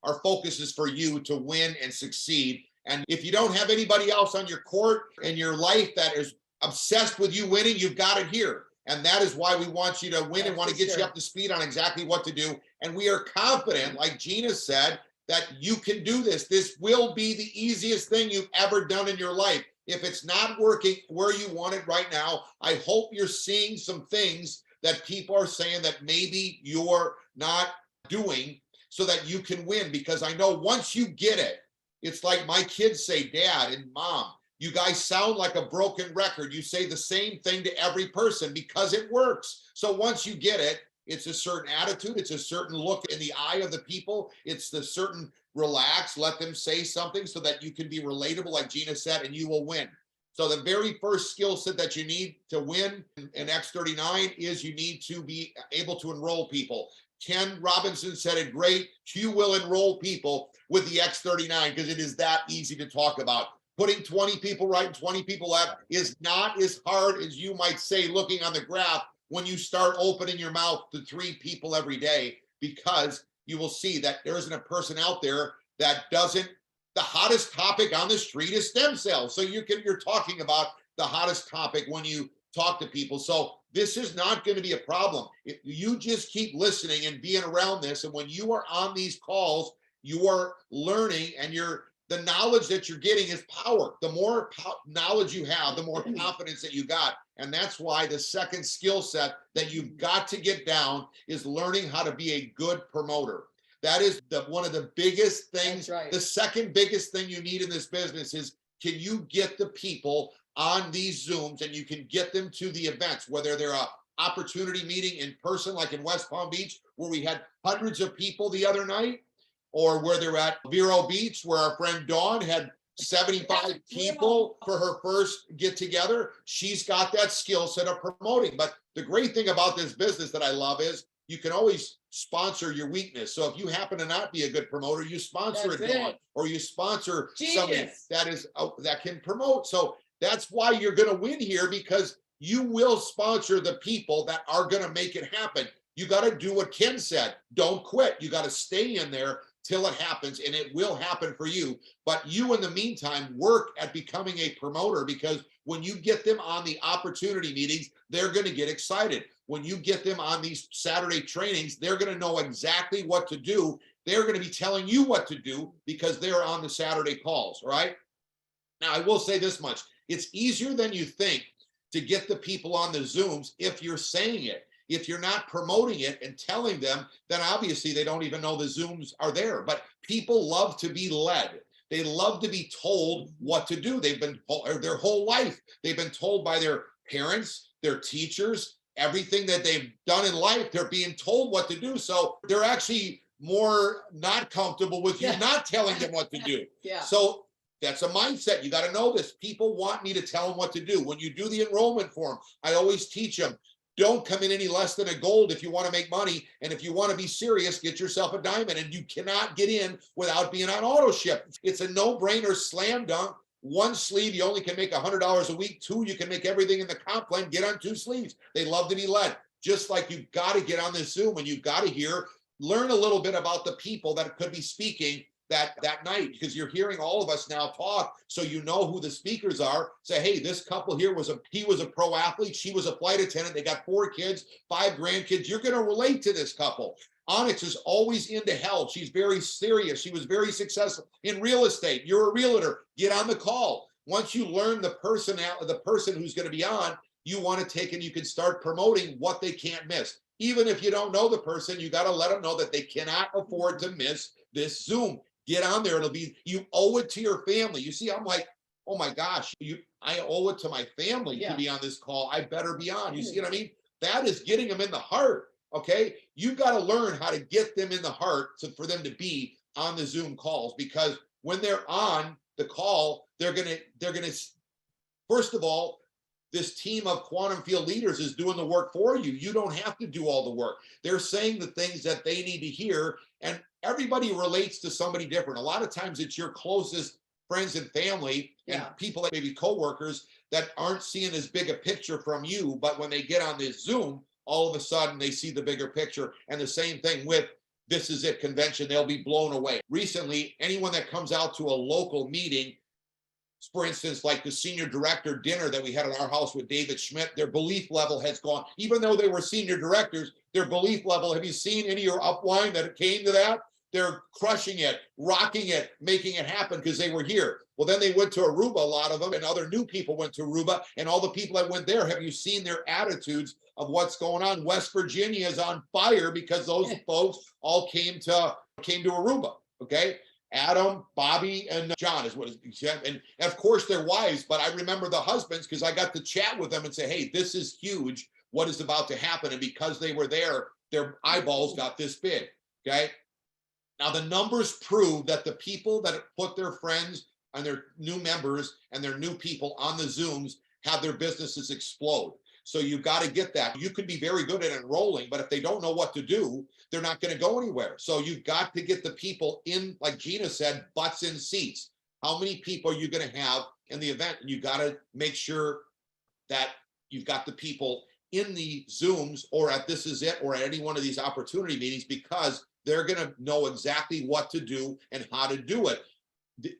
our focus is for you to win and succeed. And if you don't have anybody else on your court and your life that is obsessed with you winning, you've got it here. And that is why we want you to win and want to get you up to speed on exactly what to do. And we are confident, like Gina said, that you can do this. This will be the easiest thing you've ever done in your life. If it's not working where you want it right now, I hope you're seeing some things that people are saying that maybe you're not doing so that you can win. Because I know once you get it, it's like my kids say, Dad and Mom, you guys sound like a broken record. You say the same thing to every person because it works. So once you get it, it's a certain attitude. It's a certain look in the eye of the people. It's the certain relax, let them say something so that you can be relatable, like Gina said, and you will win. So the very first skill set that you need to win in X39 is you need to be able to enroll people. Ken Robinson said it great. You will enroll people with the X39 because it is that easy to talk about. Putting 20 people right and 20 people left is not as hard as you might say looking on the graph when you start opening your mouth to 3 people every day, because you will see that there isn't a person out there that doesn't. The hottest topic on the street is stem cells. So you're talking about the hottest topic when you talk to people. So this is not going to be a problem. If you just keep listening and being around this, and when you are on these calls, you are learning, and the knowledge that you're getting is power. The more knowledge you have, the more confidence that you got. And that's why the second skill set that you've got to get down is learning how to be a good promoter. That is one of the biggest things. That's right. The second biggest thing you need in this business is, can you get the people on these Zooms and you can get them to the events, whether they're a opportunity meeting in person, like in West Palm Beach, where we had hundreds of people the other night, or where they're at Vero Beach, where our friend Dawn had 75 people for her first get together. She's got that skill set of promoting. But the great thing about this business that I love is you can always sponsor your weakness. So if you happen to not be a good promoter, you sponsor a Dawn, or you sponsor somebody that can promote. So that's why you're going to win here, because you will sponsor the people that are going to make it happen. You got to do what Ken said. Don't quit. You got to stay in there till it happens, and it will happen for you. But you, in the meantime, work at becoming a promoter, because when you get them on the opportunity meetings, they're going to get excited. When you get them on these Saturday trainings, they're going to know exactly what to do. They're going to be telling you what to do because they're on the Saturday calls, right? Now, I will say this much. It's easier than you think to get the people on the Zooms if you're saying it. If you're not promoting it and telling them, then obviously they don't even know the Zooms are there. But people love to be led. They love to be told what to do. They've been their whole life. They've been told by their parents, their teachers, everything that they've done in life, they're being told what to do. So they're actually more not comfortable with you not telling them what to do. So that's a mindset. You got to know this. People want me to tell them what to do. When you do the enrollment form, I always teach them, don't come in any less than a gold if you want to make money. And if you want to be serious, get yourself a diamond. And you cannot get in without being on auto ship. It's a no-brainer, slam dunk. 1 sleeve, you only can make $100 a week. 2, you can make everything in the comp plan. Get on 2 sleeves. They love to be led. Just like you've got to get on this Zoom and you've got to learn a little bit about the people that could be speaking that night, because you're hearing all of us now talk, so you know who the speakers are. Say, hey, this couple here he was a pro athlete, she was a flight attendant, they got 4 kids, 5 grandkids. You're going to relate to this couple. Onyx is always into health. She's very serious. She was very successful in real estate. You're a realtor. Get on the call. Once you learn the person who's going to be on, you want to take and you can start promoting what they can't miss. Even if you don't know the person, you got to let them know that they cannot afford to miss this Zoom. Get on there. You owe it to your family. You see, I'm like, oh my gosh, I owe it to my family to be on this call. I better be on. You see what I mean? That is getting them in the heart. Okay. You got to learn how to get them in the heart for them to be on the Zoom calls, because when they're on the call, they're going to, first of all, this team of quantum field leaders is doing the work for you. You don't have to do all the work. They're saying the things that they need to hear, and everybody relates to somebody different. A lot of times it's your closest friends and family and people that maybe coworkers that aren't seeing as big a picture from you, but when they get on this Zoom, all of a sudden they see the bigger picture. And the same thing with This Is It convention, they'll be blown away. Recently, anyone that comes out to a local meeting, for instance, like the senior director dinner that we had at our house with David Schmidt, their belief level has gone, even though they were senior directors, their belief level, have you seen any of your upline that came to that? They're crushing it, rocking it, making it happen because they were here. Well, then they went to Aruba, a lot of them, and other new people went to Aruba, and all the people that went there, have you seen their attitudes of what's going on? West Virginia is on fire because those folks all came to Aruba, okay? Adam, Bobby, and John is what he said. And of course, their wives, but I remember the husbands because I got to chat with them and say, hey, this is huge. What is about to happen? And because they were there, their eyeballs got this big, okay? Now, the numbers prove that the people that put their friends and their new members and their new people on the Zooms have their businesses explode. So you've got to get that. You can be very good at enrolling, but if they don't know what to do, they're not going to go anywhere. So you've got to get the people in, like Gina said, butts in seats. How many people are you going to have in the event? And you got to make sure that you've got the people in the Zooms or at This Is It or at any one of these opportunity meetings, because they're going to know exactly what to do and how to do it.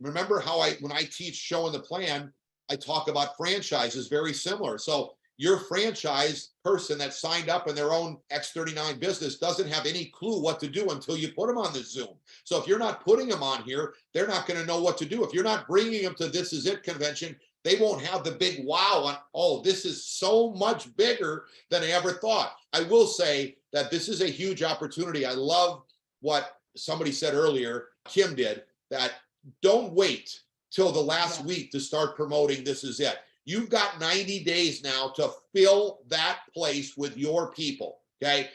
Remember how when I teach showing the plan, I talk about franchises, very similar. So your franchise person that signed up in their own X39 business doesn't have any clue what to do until you put them on the Zoom. So if you're not putting them on here, they're not going to know what to do. If you're not bringing them to This Is It convention, they won't have the big wow on, oh, this is so much bigger than I ever thought. I will say that this is a huge opportunity. I love what somebody said earlier, Kim did, that don't wait till the last week to start promoting This Is It. You've got 90 days now to fill that place with your people, okay?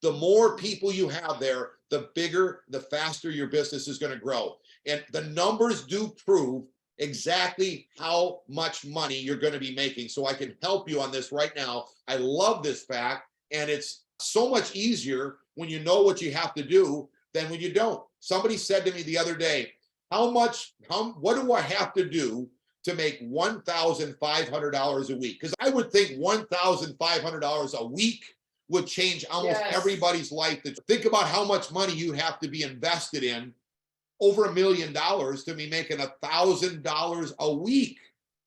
The more people you have there, the bigger, the faster your business is going to grow. And the numbers do prove exactly how much money you're going to be making. So I can help you on this right now. I love this fact, and it's so much easier when you know what you have to do than when you don't. Somebody said to me the other day, what do I have to do to make $1,500 a week? Because I would think $1,500 a week would change almost everybody's life. Think about how much money you have to be invested in, over $1 million to be making $1,000 a week,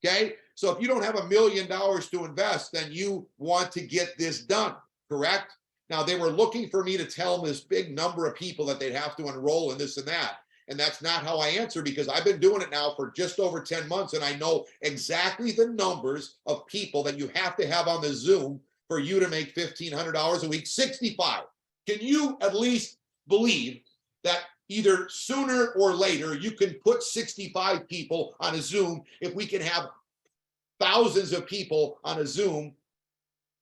okay? So if you don't have $1 million to invest, then you want to get this done, correct? Now, they were looking for me to tell them this big number of people that they'd have to enroll in this and that. And that's not how I answer, because I've been doing it now for just over 10 months, and I know exactly the numbers of people that you have to have on the Zoom for you to make $1,500 a week. 65. Can you at least believe that either sooner or later you can put 65 people on a Zoom? If we can have thousands of people on a Zoom,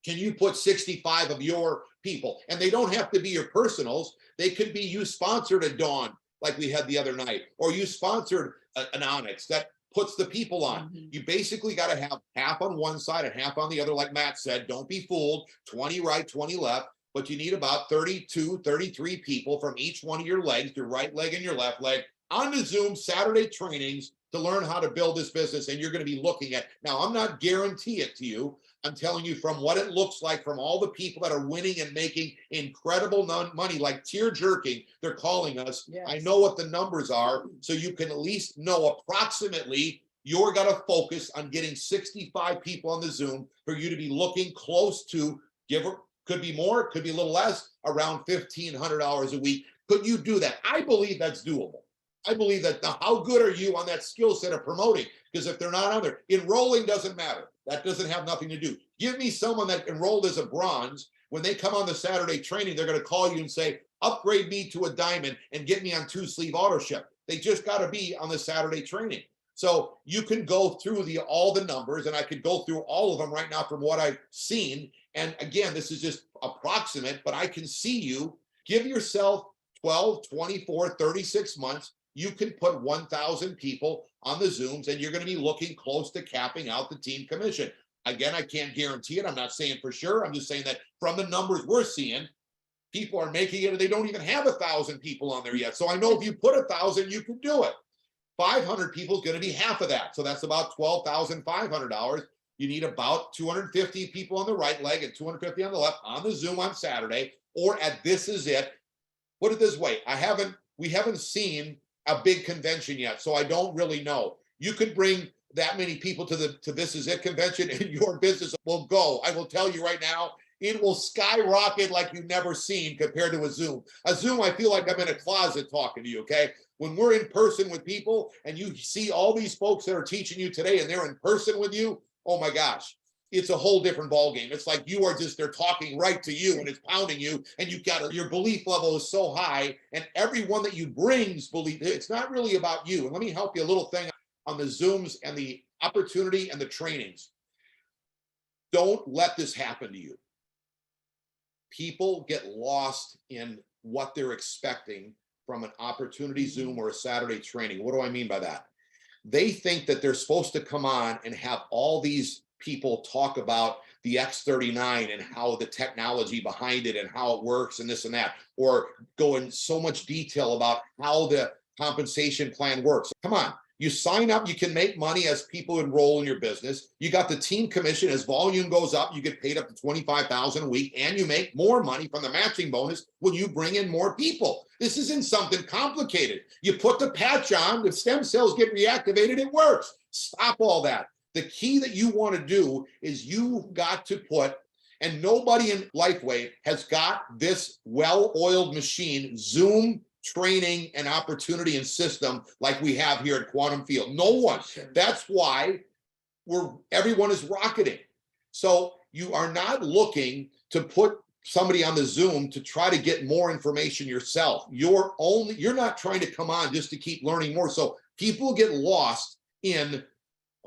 can you put 65 of your people? And they don't have to be your personals. They could be you sponsored a Dawn, like we had the other night, or you sponsored an Onyx that puts the people on. You basically got to have half on one side and half on the other, like Matt said. Don't be fooled, 20 right, 20 left, but you need about 32, 33 people from each one of your legs, your right leg and your left leg, on the Zoom Saturday trainings to learn how to build this business. And you're going to be looking at, now I'm not guaranteeing it to you, I'm telling you from what it looks like, from all the people that are winning and making incredible money, like tear jerking, they're calling us. I know what the numbers are, so you can at least know approximately. You're going to focus on getting 65 people on the Zoom for you to be looking close to, could be more, could be a little less, around $1,500 a week. Could you do that? I believe that's doable. I believe that. Now, how good are you on that skill set of promoting? Because if they're not on there, enrolling doesn't matter. That doesn't have nothing to do. Give me someone that enrolled as a bronze. When they come on the Saturday training, they're going to call you and say, upgrade me to a diamond and get me on 2-sleeve auto ship. They just got to be on the Saturday training. So you can go through all the numbers, and I could go through all of them right now from what I've seen. And again, this is just approximate, but I can see you. Give yourself 12, 24, 36 months. You can put 1,000 people on the Zooms, and you're going to be looking close to capping out the team commission. Again, I can't guarantee it. I'm not saying for sure. I'm just saying that from the numbers we're seeing, people are making it, and they don't even have 1,000 people on there yet. So I know if you put 1,000, you can do it. 500 people is going to be half of that. So that's about $12,500. You need about 250 people on the right leg and 250 on the left on the Zoom on Saturday, or at This Is It. Put it this way, we haven't seen a big convention yet, so I don't really know. You could bring that many people to This Is It convention and your business will go. I will tell you right now, it will skyrocket like you've never seen compared to a Zoom. A Zoom, I feel like I'm in a closet talking to you, okay? When we're in person with people and you see all these folks that are teaching you today and they're in person with you, oh my gosh, it's a whole different ballgame. It's like you are just, they're talking right to you and it's pounding you and you've got your belief level is so high and everyone that you bring's belief, it's not really about you. And let me help you a little thing on the Zooms and the opportunity and the trainings. Don't let this happen to you. People get lost in what they're expecting from an opportunity Zoom or a Saturday training. What do I mean by that? They think that they're supposed to come on and have all these people talk about the X39 and how the technology behind it and how it works and this and that, or go in so much detail about how the compensation plan works. Come on. You sign up, you can make money as people enroll in your business. You got the team commission. As volume goes up, you get paid up to $25,000 a week, and you make more money from the matching bonus when you bring in more people. This isn't something complicated. You put the patch on, the stem cells get reactivated, it works. Stop all that. The key that you want to do is you've got to put, and nobody in Lifewave has got this well-oiled machine, Zoom training and opportunity and system like we have here at Quantum Field. No one. That's why everyone is rocketing. So you are not looking to put somebody on the Zoom to try to get more information yourself. You're not trying to come on just to keep learning more. So people get lost in,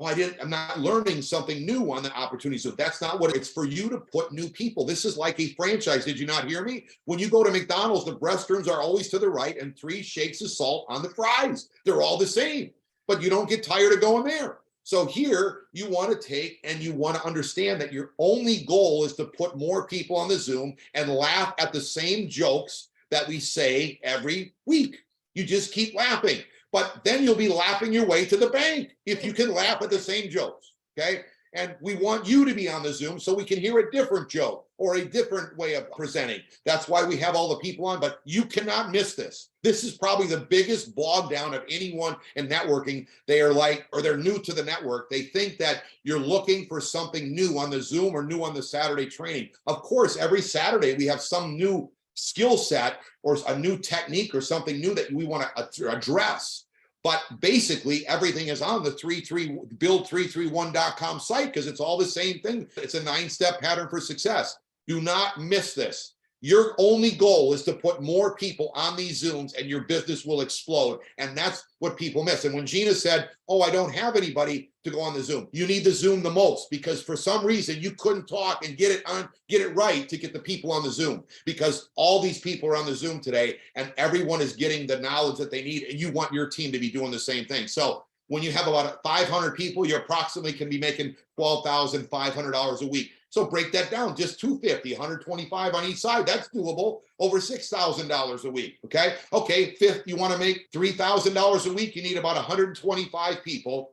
I'm not learning something new on the opportunity. So that's not what it's for. You to put new people. This is like a franchise. Did you not hear me? When you go to McDonald's, the restrooms are always to the right and 3 shakes of salt on the fries. They're all the same, but you don't get tired of going there. So here you want to take and you want to understand that your only goal is to put more people on the Zoom and laugh at the same jokes that we say every week. You just keep laughing. But then you'll be laughing your way to the bank if you can laugh at the same jokes, okay? And we want you to be on the Zoom so we can hear a different joke or a different way of presenting. That's why we have all the people on, but you cannot miss this. This is probably the biggest bog down of anyone in networking. They are like, or they're new to the network. They think that you're looking for something new on the Zoom or new on the Saturday training. Of course, every Saturday we have some new skill set or a new technique or something new that we want to address. But basically everything is on the build331.com site because it's all the same thing. It's a 9-step pattern for success. Do not miss this. Your only goal is to put more people on these Zooms and your business will explode. And that's what people miss. And when Gina said, oh, I don't have anybody to go on the Zoom, you need the Zoom the most because for some reason you couldn't talk and get it right to get the people on the Zoom because all these people are on the Zoom today and everyone is getting the knowledge that they need and you want your team to be doing the same thing. So when you have about 500 people, you approximately can be making $12,500 a week. So break that down, just 250, 125 on each side. That's doable, over $6,000 a week, okay? Okay, fifth, you wanna make $3,000 a week, you need about 125 people,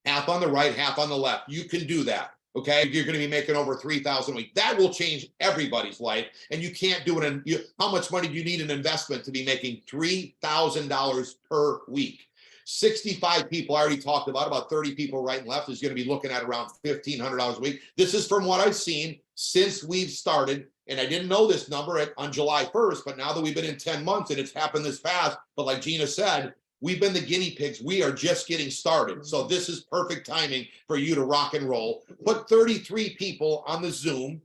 half on the right, half on the left. You can do that, okay? You're gonna be making over $3,000 a week. That will change everybody's life, and you can't do it how much money do you need in investment to be making $3,000 per week? 65 people I already talked about 30 people right and left is going to be looking at around $1,500 a week. This is from what I've seen since we've started. And I didn't know this number on July 1st, but now that we've been in 10 months and it's happened this fast, but like Gina said, we've been the guinea pigs. We are just getting started. So this is perfect timing for you to rock and roll. Put 33 people on the Zoom,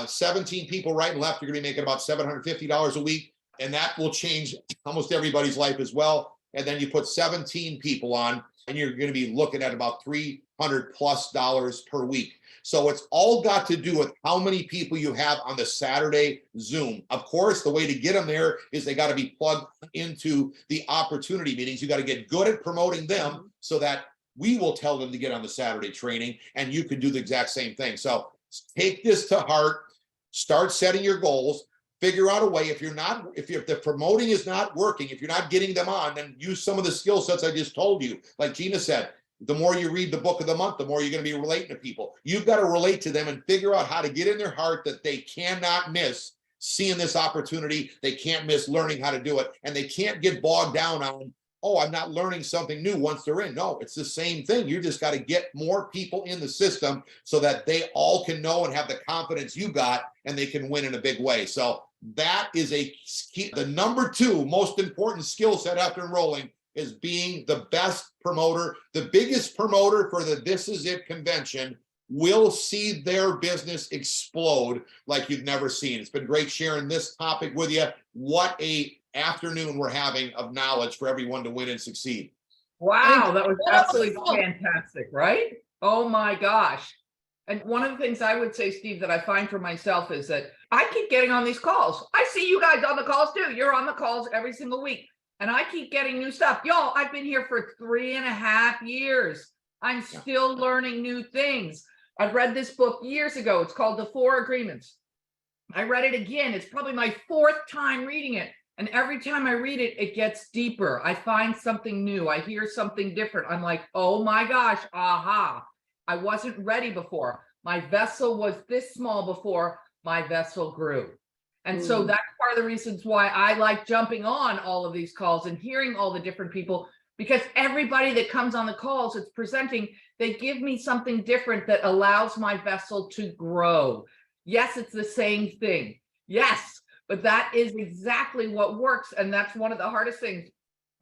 17 people right and left. You're going to be making about $750 a week. And that will change almost everybody's life as well. And then you put 17 people on and you're going to be looking at about $300+ per week. So it's all got to do with how many people you have on the Saturday Zoom. Of course, the way to get them there is they got to be plugged into the opportunity meetings. You got to get good at promoting them so that we will tell them to get on the Saturday training and you can do the exact same thing. So take this to heart, start setting your goals. Figure out a way. If the promoting is not working, if you're not getting them on, then use some of the skill sets I just told you. Like Gina said, the more you read the book of the month, the more you're going to be relating to people. You've got to relate to them and figure out how to get in their heart that they cannot miss seeing this opportunity. They can't miss learning how to do it. And they can't get bogged down on, oh, I'm not learning something new once they're in. No, it's the same thing. You just got to get more people in the system so that they all can know and have the confidence you got, and they can win in a big way. So that is a key. The number 2 most important skill set after enrolling is being the best promoter. The biggest promoter for the This Is It convention will see their business explode like you've never seen. It's been great sharing this topic with you. What a afternoon we're having of knowledge for everyone to win and succeed. Wow, that was absolutely fantastic, right? Oh my gosh. And one of the things I would say, Steve, that I find for myself is that I keep getting on these calls. I see you guys on the calls too. You're on the calls every single week. And I keep getting new stuff. Y'all, I've been here for 3.5 years. I'm still learning new things. I've read this book years ago. It's called The 4 Agreements. I read it again. It's probably my 4th time reading it. And every time I read it, it gets deeper. I find something new. I hear something different. I'm like, oh my gosh, aha. I wasn't ready before. My vessel was this small before. My vessel grew. And so that's part of the reasons why I like jumping on all of these calls and hearing all the different people, because everybody that comes on the calls, it's presenting, they give me something different that allows my vessel to grow. Yes, it's the same thing. Yes, but that is exactly what works. And that's one of the hardest things.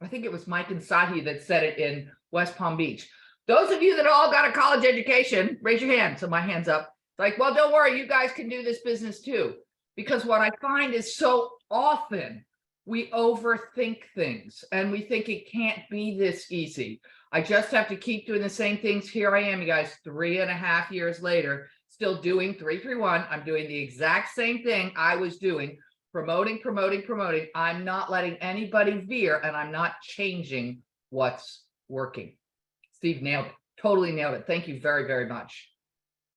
I think it was Mike and Sahi that said it in West Palm Beach. Those of you that all got a college education, raise your hand. So my hand's up. It's like, well, don't worry, you guys can do this business too. Because what I find is so often we overthink things and we think it can't be this easy. I just have to keep doing the same things. Here I am, you guys, 3.5 years later, still doing 331. I'm doing the exact same thing I was doing, promoting. I'm not letting anybody veer, and I'm not changing what's working. Steve nailed it, totally nailed it. Thank you very, very much.